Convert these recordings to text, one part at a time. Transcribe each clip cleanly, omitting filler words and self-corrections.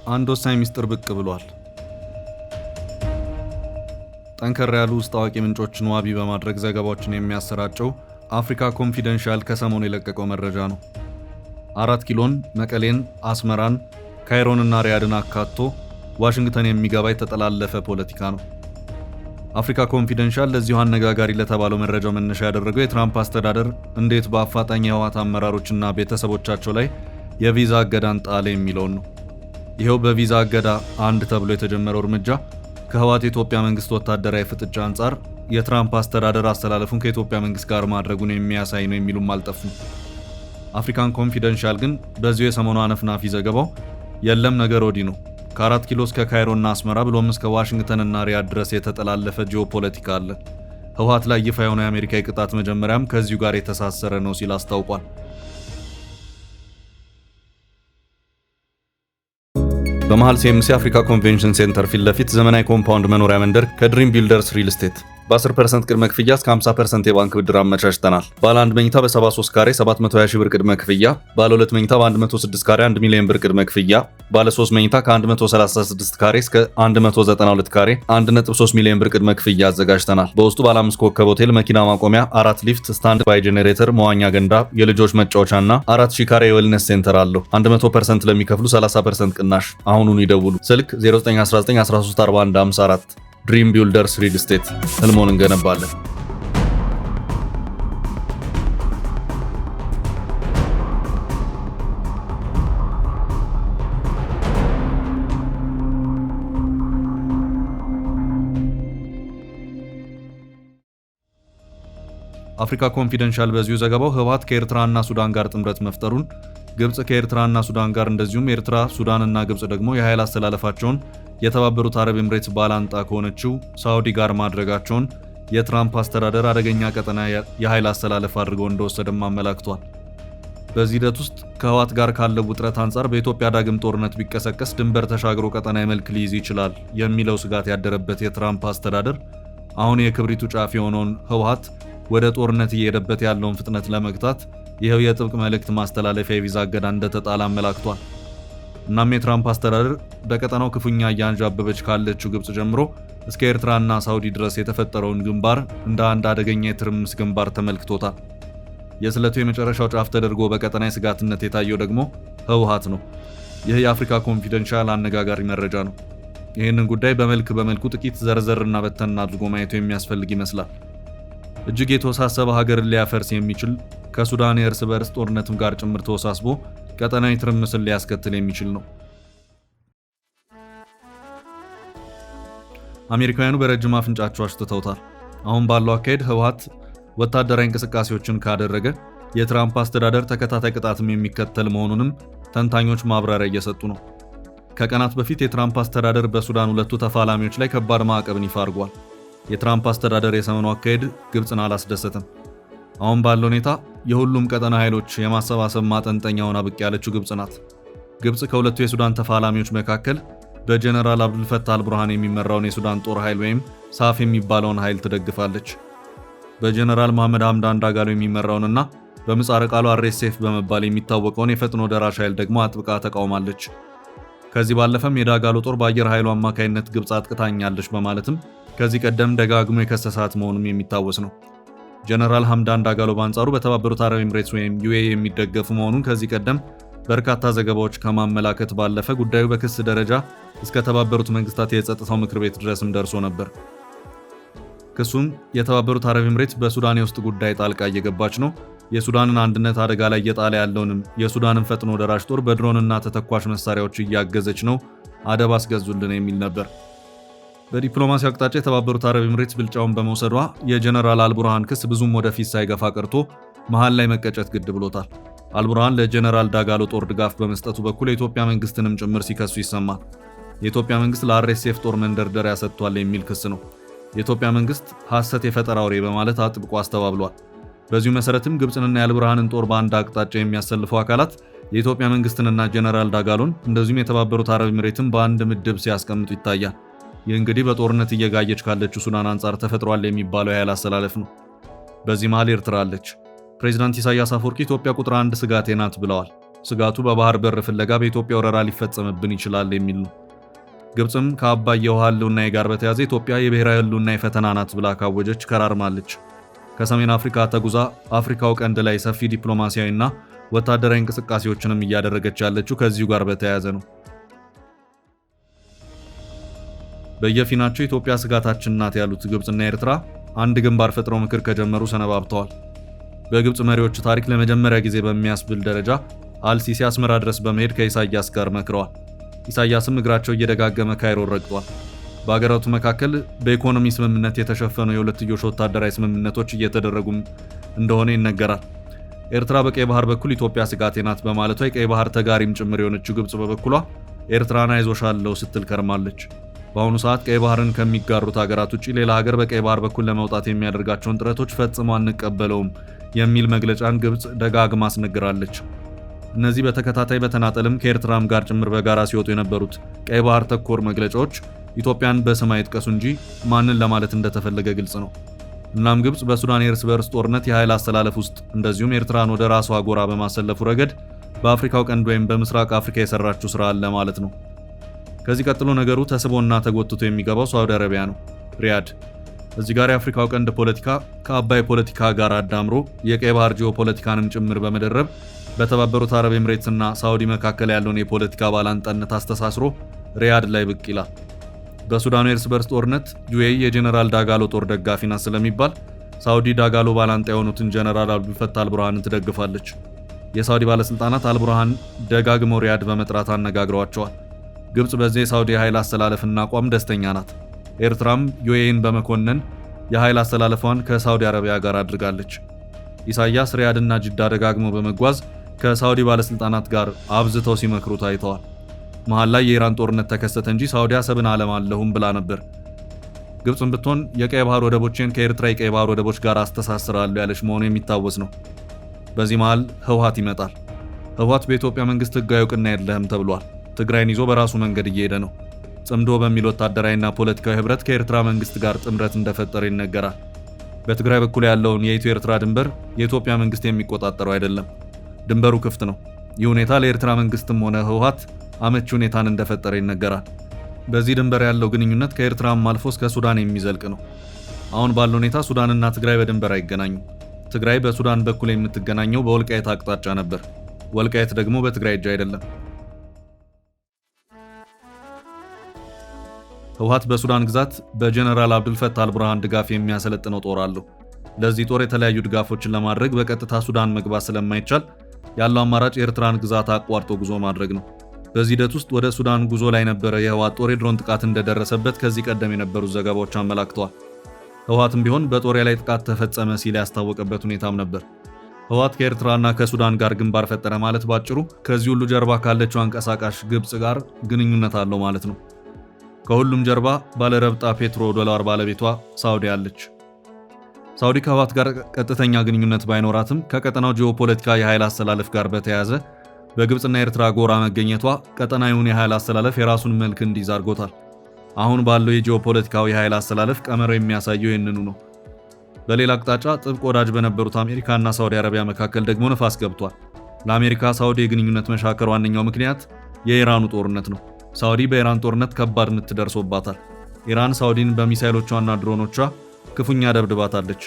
አንድ ወሳኝ ሚስጥር ብቅ ብሏል። ጠንከር ያሉ ውስጥ አዋቂ ምንጮችን ዋቢ በማድረግ ዘገባዎችን የሚያሰራጨው አፍሪካ ኮንፊደንሻል ከሰሞኑ የለቀቀው መረጃ ነው። 4 ኪሎን፣ መቀሌን፣ አስመራን፣ ካይሮንና ሪያድን አካቶ ዋሽንግተን የሚገባ የተጠላለፈ ፖለቲካ ነው። አፍሪካ ኮንፊደንሻል ለዚሁ አነጋጋሪ ለተባለው መረጃው መነሻ ያደረገው የትራምፕ አስተዳደር እንዴት በአፋጣኝ የህወሓት አመራሮችና ቤተሰቦቻቸው ላይ የቪዛ እገዳን ጣለ የሚለውን ነው። ይሄው በቪዛ እገዳ አንድ ተብሎ የተጀመረው እርምጃ ከህወሓት የኢትዮጵያ መንግስት ወታደራዊ ፍጥጫ አንጻር የትራምፕ አስተዳደር አስተላለፉን ከኢትዮጵያ መንግስት ጋር ማድረጉን የሚያሳይ ነው የሚሉም አልጠፉም። አፍሪካን ኮንፊደንሻል ግን በዚሁ የሰሞኑ አነፍናፊ ዘገባው የለም ነገር ወዲህ ነው፣ ከ4 ኪሎ እስከ ካይሮና አስመራ ብሎም እስከ ዋሽንግተንና ሪያድ ድረስ የተጠላለፈ ጂኦፖለቲካ አለ። ህወሓት ላይ ይፋ የሆነ የአሜሪካ የቅጣት መጀመሪያም ከዚሁ ጋር የተሳሰረ ነው ሲል አስታውቋል። በመሃል ሲኤምሲ አፍሪካ ኮንቬንሽን ሴንተር ፊት ለፊት ዘመናዊ ኮምፓውንድ መኖሪያ መንደር ከድሪም ቢልደርስ ሪል ስቴት በ10% ቅድመ ክፍያ እስከ 50% የባንክ ብድር አመቻችተናል። ባለ 1 መኝታ በ73 ካሬ 720 ሺህ ብር ቅድመ ክፍያ፣ ባለ 2 መኝታ በ106 ካሬ 1 ሚሊዮን ብር ቅድመ ክፍያ፣ ባለ 3 መኝታ ከ136 ካሬ እስከ 192 ካሬ 1.3 ሚሊዮን ብር ቅድመ ክፍያ አዘጋጅተናል። በውስጡ ባለ 5 ኮከብ ሆቴል፣ መኪና ማቆሚያ፣ 4 ሊፍት፣ ስታንድ ባይ ጄኔሬተር፣ መዋኛ ገንዳ፣ የልጆች መጫወቻና 4000 ካሬ የዌልነስ ሴንተር አለው። 100% ለሚከፍሉ 30% ቅናሽ። አሁኑን ይደውሉ። ስልክ 0919134154 ድሪም ቢልደርስ ሪል ስቴት፣ ህልሞን እንገነባለን። አፍሪካ ኮንፊደንሻል በዚሁ ዘገባው ህወሓት ከኤርትራና ሱዳን ጋር ጥምረት መፍጠሩን፣ ግብጽ ከኤርትራና ሱዳን ጋር እንደዚሁም ኤርትራ፣ ሱዳንና ግብጽ ደግሞ የኃይል አስተላለፋቸውን የተባበሩት አረብ ኤምሬትስ ባላንጣ ከሆነችው ሳውዲ ጋር ማድረጋቸውን የትራምፕ አስተዳደር አደገኛ ቀጠና የኃይል አስተላለፍ አድርገው እንደወሰደም አመላክቷል። በዚህ ሂደት ውስጥ ከህወሓት ጋር ካለው ውጥረት አንጻር በኢትዮጵያ ዳግም ጦርነት ቢቀሰቀስ ድንበር ተሻግሮ ቀጠናዊ መልክ ሊይዝ ይችላል የሚለው ስጋት ያደረበት የትራምፕ አስተዳደር አሁን የክብሪቱ ጫፍ የሆነውን ህወሓት ወደ ጦርነት እየሄደበት ያለውን ፍጥነት ለመግታት ይኸው የጥብቅ መልእክት ማስተላለፊያ የቪዛ እገዳ እንደተጣለ አመላክቷል። እናም የትራምፕ አስተዳደር በቀጠናው ክፉኛ እያንዣበበች ካለችው ግብጽ ጀምሮ እስከ ኤርትራና ሳውዲ ድረስ የተፈጠረውን ግንባር እንደ አንድ አደገኛ የትርምስ ግንባር ተመልክቶታል። የስለቱ የመጨረሻው ጫፍ ተደርጎ በቀጠናዊ ስጋትነት የታየው ደግሞ ህወሓት ነው። ይህ የአፍሪካ ኮንፊደንሻል አነጋጋሪ መረጃ ነው። ይህንን ጉዳይ በመልኩ ጥቂት ዘርዘርና በተን አድርጎ ማየቱ የሚያስፈልግ ይመስላል። እጅግ የተወሳሰበ ሀገርን ሊያፈርስ የሚችል ከሱዳን የእርስ በርስ ጦርነትም ጋር ጭምር ተወሳስቦ ቀጠናዊ ትርምስን ሊያስከትል የሚችል ነው። አሜሪካውያኑ በረጅም አፍንጫቸው አሽትተውታል። አሁን ባለው አካሄድ ህወሓት ወታደራዊ እንቅስቃሴዎችን ካደረገ የትራምፕ አስተዳደር ተከታታይ ቅጣትም የሚከተል መሆኑንም ተንታኞች ማብራሪያ እየሰጡ ነው። ከቀናት በፊት የትራምፕ አስተዳደር በሱዳን ሁለቱ ተፋላሚዎች ላይ ከባድ ማዕቀብን ይፋ አድርጓል። የትራምፕ አስተዳደር የሰሞኑ አካሄድ ግብጽን አላስደሰትም። አሁን ባለው ሁኔታ የሁሉም ቀጠና ኃይሎች የማሰባሰብ ማጠንጠኛ ሆና ብቅ ያለችው ግብጽ ናት። ግብጽ ከሁለቱ የሱዳን ተፋላሚዎች መካከል በጀነራል አብዱልፈታህ አልቡርሃን የሚመራውን የሱዳን ጦር ኃይል ወይም ሳፍ የሚባለውን ኃይል ትደግፋለች። በጀነራል መሐመድ ሐምዳን ዳጋሎ የሚመራውንና በምህጻረ ቃሉ RSF በመባል የሚታወቀውን የፈጥኖ ደራሽ ኃይል ደግሞ አጥብቃ ተቃውማለች። ከዚህ ባለፈም የዳጋሎ ጦር በአየር ኃይሉ አማካይነት ግብጽ አጥቅታኛለች በማለትም ከዚህ ቀደም ደጋግሞ የከሰሳት መሆኑም የሚታወስ ነው። ጀነራል ሐምዳን ዳጋሎ በአንጻሩ በተባበሩት አረብ ኤምሬትስ ወይም UAE የሚደገፉ መሆኑን ከዚህ ቀደም በርካታ ዘገባዎች ከማመላከት ባለፈ ጉዳዩ በክስ ደረጃ እስከ ተባበሩት መንግስታት የጸጥታው ምክር ቤት ድረስም ደርሶ ነበር። ክሱም የተባበሩት አረብ ኤምሬትስ በሱዳን የውስጥ ጉዳይ ጣልቃ እየገባች ነው፣ የሱዳንን አንድነት አደጋ ላይ እየጣለ ያለውንም የሱዳንን ፈጥኖ ደራሽ ጦር በድሮንና ተተኳሽ መሳሪያዎች እያገዘች ነው፣ አደብ አስገዙልን የሚል ነበር። በዲፕሎማሲ አቅጣጫ የተባበሩት አረብ ኤምሬትስ ብልጫውን በመውሰዷ የጀነራል አልቡርሃን ክስ ብዙም ወደፊት ሳይገፋ ቀርቶ መሃል ላይ መቀጨት ግድ ብሎታል። አልቡርሃን ለጀነራል ዳጋሎ ጦር ድጋፍ በመስጠቱ በኩል የኢትዮጵያ መንግስትንም ጭምር ሲከሱ ይሰማል። የኢትዮጵያ መንግስት ለRSF ጦር መንደርደሪያ ሰጥቷል የሚል ክስ ነው። የኢትዮጵያ መንግስት ሐሰት የፈጠራ ወሬ በማለት አጥብቆ አስተባብሏል። በዚሁ መሰረትም ግብጽንና የአልቡርሃንን ጦር በአንድ አቅጣጫ የሚያሰልፉ አካላት የኢትዮጵያ መንግስትንና ጀነራል ዳጋሎን እንደዚሁም የተባበሩት አረብ ኤምሬትን በአንድ ምድብ ሲያስቀምጡ ይታያል። ይህ እንግዲህ በጦርነት እየጋየች ካለችው ሱዳን አንጻር ተፈጥሯል የሚባለው የኃይል አስተላለፍ ነው። በዚህ መሃል ኤርትራ አለች። ፕሬዚዳንት ኢሳያስ አፈወርቂ ኢትዮጵያ ቁጥር 1 ስጋቴ ናት ብለዋል። ስጋቱ በባህር በር ፍለጋ በኢትዮጵያ ወረራ ሊፈጸምብን ይችላል የሚል ነው። ግብፅም ከአባይ የውሃ ህልውና ጋር በተያያዘ ኢትዮጵያ የብሔራዊ ህልውና ፈተና ናት ብላ ካወጀች ከራርማለች። ከሰሜን አፍሪካ ተጉዛ አፍሪካው ቀንድ ላይ ሰፊ ዲፕሎማሲያዊና ወታደራዊ እንቅስቃሴዎችንም እያደረገች ያለችው ከዚሁ ጋር በተያያዘ ነው። በየፊናቸው ኢትዮጵያ ስጋታችን ናት ያሉት ግብፅና ኤርትራ አንድ ግንባር ፈጥረው ምክር ከጀመሩ ሰነባብተዋል። በግብፅ መሪዎች ታሪክ ለመጀመሪያ ጊዜ በሚያስብል ደረጃ አልሲሲ አስመራ ድረስ በመሄድ ከኢሳያስ ጋር መክረዋል። ኢሳያስም እግራቸው እየደጋገመ ካይሮ ረግጧል። በአገራቱ መካከል በኢኮኖሚ ስምምነት የተሸፈኑ የሁለትዮሽ ወታደራዊ ስምምነቶች እየተደረጉም እንደሆነ ይነገራል። ኤርትራ በቀይ ባህር በኩል ኢትዮጵያ ስጋቴ ናት በማለቷ የቀይ ባህር ተጋሪም ጭምር የሆነችው ግብፅ በበኩሏ ኤርትራን አይዞሻለሁ ስትል ከርማለች። በአሁኑ ሰዓት ቀይ ባህርን ከሚጋሩት ሀገራት ውጭ ሌላ ሀገር በቀይ ባህር በኩል ለመውጣት የሚያደርጋቸውን ጥረቶች ፈጽሞ አንቀበለውም የሚል መግለጫን ግብፅ ደጋግማ አስነግራለች። እነዚህ በተከታታይ በተናጠልም ከኤርትራም ጋር ጭምር በጋራ ሲወጡ የነበሩት ቀይ ባህር ተኮር መግለጫዎች ኢትዮጵያን በስም አይጥቀሱ እንጂ ማንን ለማለት እንደተፈለገ ግልጽ ነው። እናም ግብፅ በሱዳን የእርስ በርስ ጦርነት የኃይል አስተላለፍ ውስጥ እንደዚሁም ኤርትራን ወደ ራሷ ጎራ በማሰለፉ ረገድ በአፍሪካው ቀንድ ወይም በምስራቅ አፍሪካ የሰራችው ስራ አለ ማለት ነው። ከዚህ ቀጥሎ ነገሩ ተስቦና ተጎትቶ የሚገባው ሳውዲ አረቢያ ነው፣ ሪያድ። እዚህ ጋር የአፍሪካው ቀንድ ፖለቲካ ከአባይ ፖለቲካ ጋር አዳምሮ የቀይ ባህር ጂኦፖለቲካንም ጭምር በመደረብ በተባበሩት አረብ ኤምሬትስና ሳውዲ መካከል ያለውን የፖለቲካ ባላንጣነት አስተሳስሮ ሪያድ ላይ ብቅ ይላል። በሱዳኑ የእርስ በርስ ጦርነት ዩኤኢ የጀነራል ዳጋሎ ጦር ደጋፊ ናት ስለሚባል ሳውዲ ዳጋሎ ባላንጣ የሆኑትን ጀነራል አብዱልፈታህ አልቡርሃንን ትደግፋለች። የሳውዲ ባለስልጣናት አልቡርሃን ደጋግመው ሪያድ በመጥራት አነጋግረዋቸዋል። ግብፅ በዚህ የሳውዲ የኃይል አስተላለፍና አቋም ደስተኛ ናት። ኤርትራም ዩኤኢን በመኮነን የኃይል አስተላለፏን ከሳውዲ አረቢያ ጋር አድርጋለች። ኢሳያስ ሪያድና ጅዳ ደጋግመው በመጓዝ ከሳውዲ ባለስልጣናት ጋር አብዝተው ሲመክሩ ታይተዋል። መሃል ላይ የኢራን ጦርነት ተከሰተ እንጂ ሳውዲ አሰብን አለማለሁም ብላ ነበር። ግብፅም ብትሆን የቀይ ባህር ወደቦችን ከኤርትራ የቀይ ባህር ወደቦች ጋር አስተሳስራለሁ ያለች መሆኑ የሚታወስ ነው። በዚህ መሃል ህወሓት ይመጣል። ህወሓት በኢትዮጵያ መንግስት ህጋዊ እውቅና የለህም ተብሏል። ትግራይን ይዞ በራሱ መንገድ እየሄደ ነው። ጽምዶ በሚል ወታደራዊና ፖለቲካዊ ህብረት ከኤርትራ መንግስት ጋር ጥምረት እንደፈጠረ ይነገራል። በትግራይ በኩል ያለውን የኢትዮ ኤርትራ ድንበር የኢትዮጵያ መንግስት የሚቆጣጠረው አይደለም። ድንበሩ ክፍት ነው። ይህ ሁኔታ ለኤርትራ መንግስትም ሆነ ህወሓት አመቺ ሁኔታን እንደፈጠረ ይነገራል። በዚህ ድንበር ያለው ግንኙነት ከኤርትራም አልፎ እስከ ሱዳን የሚዘልቅ ነው። አሁን ባለው ሁኔታ ሱዳንና ትግራይ በድንበር አይገናኙም። ትግራይ በሱዳን በኩል የምትገናኘው በወልቃይት አቅጣጫ ነበር። ወልቃይት ደግሞ በትግራይ እጅ አይደለም። ህወሓት በሱዳን ግዛት በጀነራል አብዱልፈታህ አልቡርሃን ድጋፍ የሚያሰለጥነው ጦር አለው። ለዚህ ጦር የተለያዩ ድጋፎችን ለማድረግ በቀጥታ ሱዳን መግባት ስለማይቻል ያለው አማራጭ የኤርትራን ግዛት አቋርጦ ጉዞ ማድረግ ነው። በዚህ ሂደት ውስጥ ወደ ሱዳን ጉዞ ላይ የነበረ የህወሓት ጦር የድሮን ጥቃት እንደደረሰበት ከዚህ ቀደም የነበሩት ዘገባዎች አመላክተዋል። ህወሓትም ቢሆን በጦር ላይ ጥቃት ተፈጸመ ሲል ያስታወቀበት ሁኔታም ነበር። ህወሓት ከኤርትራና ከሱዳን ጋር ግንባር ፈጠረ ማለት ባጭሩ ከዚህ ሁሉ ጀርባ ካለችው አንቀሳቃሽ ግብፅ ጋር ግንኙነት አለው ማለት ነው። ከሁሉም ጀርባ ባለረብጣ ፔትሮ ዶላር ባለቤቷ ሳውዲ አለች። ሳውዲ ከህወሓት ጋር ቀጥተኛ ግንኙነት ባይኖራትም ከቀጠናው ጂኦፖለቲካ የኃይል አስተላለፍ ጋር በተያያዘ በግብፅና ኤርትራ ጎራ መገኘቷ ቀጠናዊውን የኃይል አስተላለፍ የራሱን መልክ እንዲይዝ አድርጎታል። አሁን ባለው የጂኦፖለቲካዊ የኃይል አስተላለፍ ቀመሩ የሚያሳየው ይህንኑ ነው። በሌላ አቅጣጫ ጥብቅ ወዳጅ በነበሩት አሜሪካና ሳውዲ አረቢያ መካከል ደግሞ ነፋስ ገብቷል። ለአሜሪካ ሳውዲ የግንኙነት መሻከር ዋነኛው ምክንያት የኢራኑ ጦርነት ነው። ሳውዲ በኢራን ጦርነት ከባድ ምት ደርሶባታል። ኢራን ሳውዲን በሚሳይሎቿና ድሮኖቿ ክፉኛ ደብድባታለች።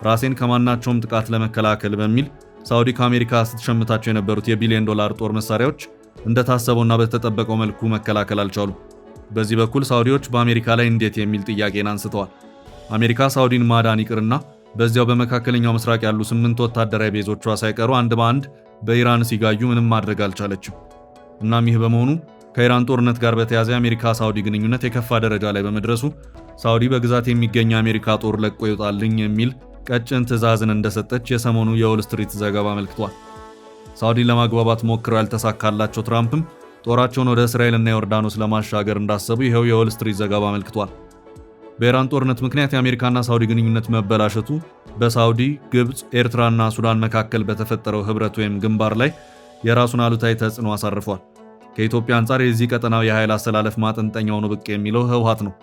ራሴን ከማናቸውም ጥቃት ለመከላከል በሚል ሳውዲ ከአሜሪካ ስትሸምታቸው የነበሩት የቢሊዮን ዶላር ጦር መሳሪያዎች እንደታሰበውና በተጠበቀው መልኩ መከላከል አልቻሉ። በዚህ በኩል ሳውዲዎች በአሜሪካ ላይ እንዴት የሚል ጥያቄን አንስተዋል። አሜሪካ ሳውዲን ማዳን ይቅርና በዚያው በመካከለኛው ምስራቅ ያሉ 8 ወታደራዊ ቤዞቿ ሳይቀሩ አንድ በአንድ በኢራን ሲጋዩ ምንም ማድረግ አልቻለችም። እናም ይህ በመሆኑ ከኢራን ጦርነት ጋር በተያያዘ የአሜሪካ ሳውዲ ግንኙነት የከፋ ደረጃ ላይ በመድረሱ ሳውዲ በግዛት የሚገኝ የአሜሪካ ጦር ለቆ ይወጣልኝ የሚል ቀጭን ትዕዛዝን እንደሰጠች የሰሞኑ የዎል ስትሪት ዘገባ አመልክቷል። ሳውዲን ለማግባባት ሞክረው ያልተሳካላቸው ትራምፕም ጦራቸውን ወደ እስራኤልና ዮርዳኖስ ለማሻገር እንዳሰቡ ይኸው የዎል ስትሪት ዘገባ አመልክቷል። በኢራን ጦርነት ምክንያት የአሜሪካና ሳውዲ ግንኙነት መበላሸቱ በሳውዲ፣ ግብፅ፣ ኤርትራና ሱዳን መካከል በተፈጠረው ህብረት ወይም ግንባር ላይ የራሱን አሉታዊ ተጽዕኖ አሳርፏል። ከኢትዮጵያ አንጻር የዚህ ቀጠናው የኃይል አስተላለፍ ማጠንጠኛው ነው ብቅ የሚለው ህወሓት ነው።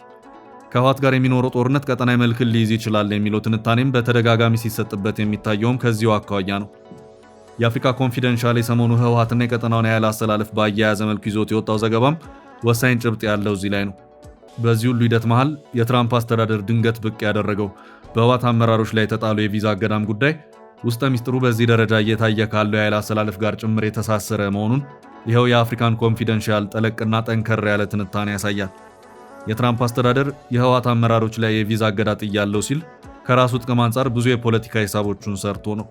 ከህወሓት ጋር የሚኖረው ጦርነት ቀጠናዊ መልክን ሊይዝ ይችላል የሚለው ትንታኔም በተደጋጋሚ ሲሰጥበት የሚታየውም ከዚሁ አኳያ ነው። የአፍሪካ ኮንፊደንሻል የሰሞኑ ህወሓትና የቀጠናውን የኃይል አሰላለፍ በአያያዘ መልኩ ይዞት የወጣው ዘገባም ወሳኝ ጭብጥ ያለው እዚህ ላይ ነው። በዚህ ሁሉ ሂደት መሃል የትራምፕ አስተዳደር ድንገት ብቅ ያደረገው በህወሓት አመራሮች ላይ የተጣለው የቪዛ እገዳም ጉዳይ ውስጠ ሚስጥሩ በዚህ ደረጃ እየታየ ካለው የኃይል አሰላለፍ ጋር ጭምር የተሳሰረ መሆኑን ይኸው የአፍሪካን ኮንፊደንሻል ጠለቅና ጠንከር ያለ ትንታኔ ያሳያል። የትራምፕ አስተዳደር የህወሓት አመራሮች ላይ የቪዛ እገዳ ጥያለው ሲል ከራሱ ጥቅም አንጻር ብዙ የፖለቲካ ሂሳቦቹን ሰርቶ ነው።